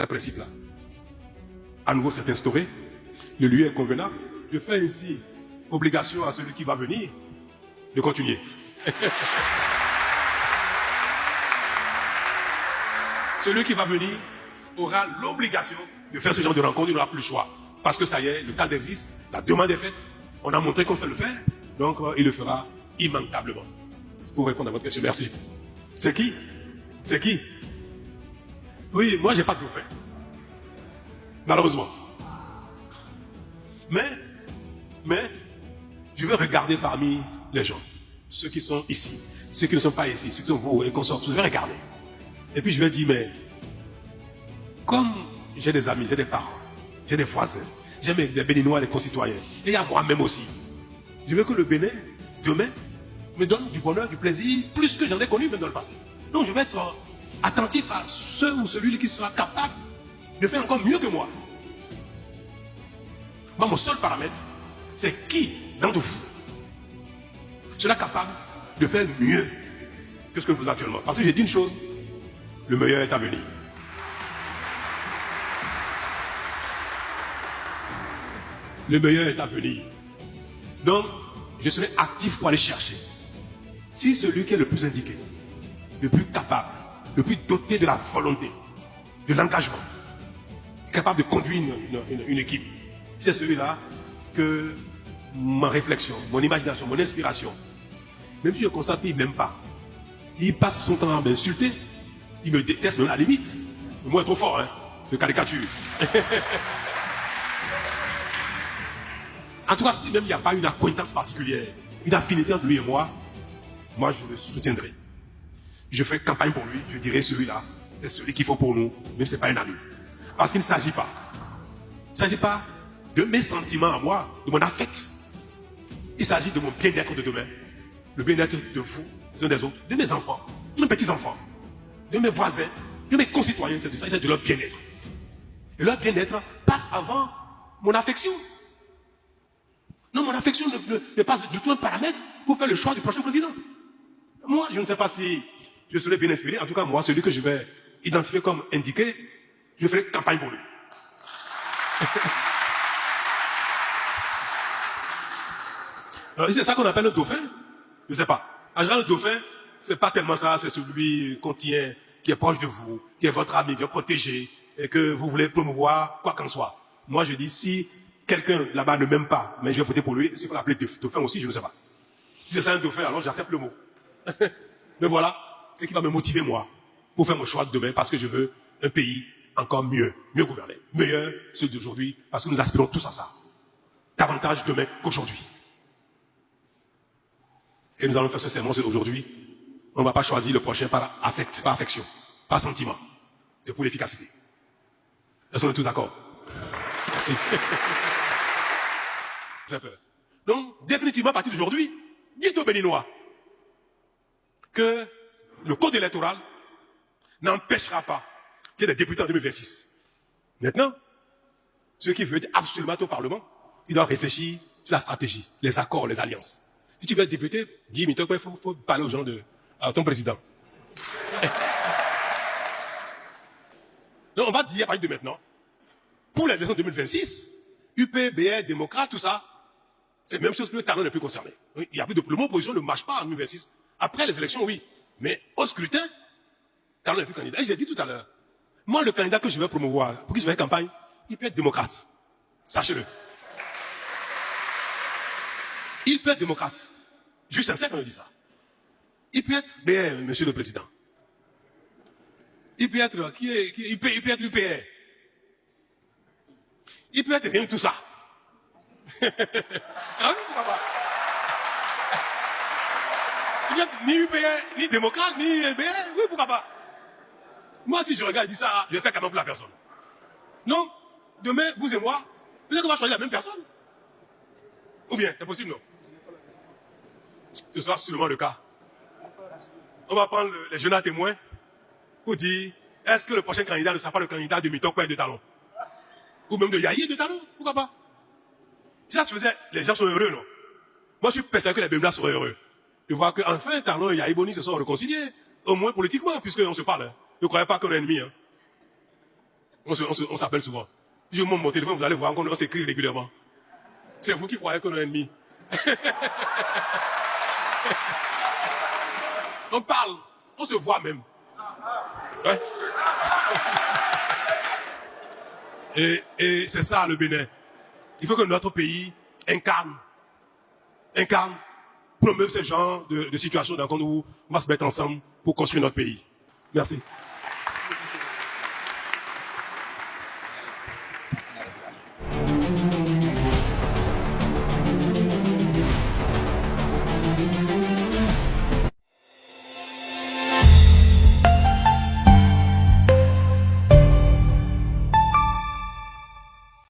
Ce principe-là, à nouveau, s'est instauré. Le lieu est convenable. Je fais ici obligation à celui qui va venir de continuer. Celui qui va venir aura l'obligation de faire ce genre de rencontre, il n'aura plus le choix. Parce que ça y est, le cadre existe, la demande est faite, on a montré qu'on sait le faire, donc il le fera immanquablement. C'est pour répondre à votre question, merci. C'est qui? C'est qui? Oui, moi j'ai pas de dauphin. Malheureusement. Mais, je vais regarder parmi les gens, ceux qui sont ici, ceux qui ne sont pas ici, ceux qui sont vous et consorts, je vais regarder. Et puis je vais dire, mais, comme j'ai des amis, j'ai des parents, j'ai des voisins, j'ai des Béninois, des concitoyens, et il y a moi-même aussi. Je veux que le Bénin, demain, me donne du bonheur, du plaisir, plus que j'en ai connu même dans le passé. Donc je vais être attentif à ceux ou celui qui sera capable de faire encore mieux que moi. Moi, mon seul paramètre, c'est qui d'entre vous sera capable de faire mieux que ce que vous faites actuellement. Parce que j'ai dit une chose, le meilleur est à venir. Le meilleur est à venir. Donc, je serai actif pour aller chercher. Si celui qui est le plus indiqué, le plus capable, le plus doté de la volonté, de l'engagement, capable de conduire une équipe, c'est celui-là que ma réflexion, mon imagination, mon inspiration, même si je constate qu'il ne m'aime pas, il passe son temps à m'insulter, il me déteste même à la limite. Le mot est trop fort, hein, de caricature. En tout cas, si même il n'y a pas une acquaintance particulière, une affinité entre lui et moi je le soutiendrai. Je ferai campagne pour lui, je dirai celui-là, c'est celui qu'il faut pour nous, même si ce n'est pas un ami. Parce qu'il ne s'agit pas. Il ne s'agit pas de mes sentiments à moi, de mon affect. Il s'agit de mon bien-être de demain, le bien-être de vous, les uns des autres, de mes enfants, de mes petits-enfants, de mes voisins, de mes concitoyens, il s'agit de leur bien-être. Et leur bien-être passe avant mon affection. Non, mon affection n'est pas du tout un paramètre pour faire le choix du prochain président. Moi, je ne sais pas si je serai bien inspiré. En tout cas, moi, celui que je vais identifier comme indiqué, je ferai campagne pour lui. Alors, c'est ça qu'on appelle le dauphin? Je ne sais pas. En général, le dauphin, c'est pas tellement ça, c'est celui qu'on tient, qui est proche de vous, qui est votre ami, qui est protégé, et que vous voulez promouvoir, quoi qu'en soit. Moi, je dis, si quelqu'un là-bas ne m'aime pas, mais je vais voter pour lui, s'il faut l'appeler dauphin aussi, je ne sais pas. Si c'est ça un dauphin, alors j'accepte le mot. Mais voilà, c'est ce qui va me motiver, moi, pour faire mon choix de demain, parce que je veux un pays encore mieux gouverné, meilleur celui d'aujourd'hui, parce que nous aspirons tous à ça. Davantage demain qu'aujourd'hui. Et nous allons faire ce serment aujourd'hui. On ne va pas choisir le prochain par affect, par affection, par sentiment. C'est pour l'efficacité. Est-ce qu'on est tous d'accord? Merci. Très peur. Donc, définitivement, à partir d'aujourd'hui, dites aux Béninois que le code électoral n'empêchera pas qu'il y ait des députés en 2026. Maintenant, ceux qui veulent être absolument au Parlement, ils doivent réfléchir sur la stratégie, les accords, les alliances. Si tu veux être député, dis, mais il faut parler aux gens à ton président. Donc, on va dire à partir de maintenant, pour les élections 2026, UP, BR, démocrate, tout ça, c'est la même chose que le talent n'est plus concerné. Il y a plus de, le mot opposition ne marche pas en 2026. Après les élections, oui. Mais au scrutin, talent n'est plus candidat. Et j'ai dit tout à l'heure, moi, le candidat que je vais promouvoir, pour qui je vais faire campagne, il peut être démocrate. Sachez-le. Il peut être démocrate. Je suis sincère quand je dis ça. Il peut être BR, monsieur le président. Il peut être, il peut être UPR. Il peut être rien de tout ça. Ah oui, pourquoi pas? Il peut être ni UPR, ni démocrate, ni BR. Oui, pourquoi pas? Moi, si je regarde et dis ça, je vais faire cadeau pour la personne. Non, demain, vous et moi, peut-être qu'on va choisir la même personne. Ou bien, c'est possible, non? Ce sera sûrement le cas. On va prendre les jeunes à témoins pour dire, est-ce que le prochain candidat ne sera pas le candidat de Mitokwe et de Talon? Ou même de Yahi et de Talon? Pourquoi pas? Si ça se faisait, les gens sont heureux, non? Moi, je suis persuadé que les Béninois seraient heureux. De voir qu'enfin, Talon et Yahi Boni se sont réconciliés, au moins politiquement, puisqu'on se parle. Hein. Ne croyez pas qu'on est ennemis. Hein. On s'appelle souvent. Je montre mon téléphone, vous allez voir qu'on s'écrit régulièrement. C'est vous qui croyez qu'on est ennemi. On parle, on se voit même. Ouais. Et c'est ça le Bénin. Il faut que notre pays incarne, promeuve ce genre de situation dans laquelle on va se mettre ensemble pour construire notre pays. Merci.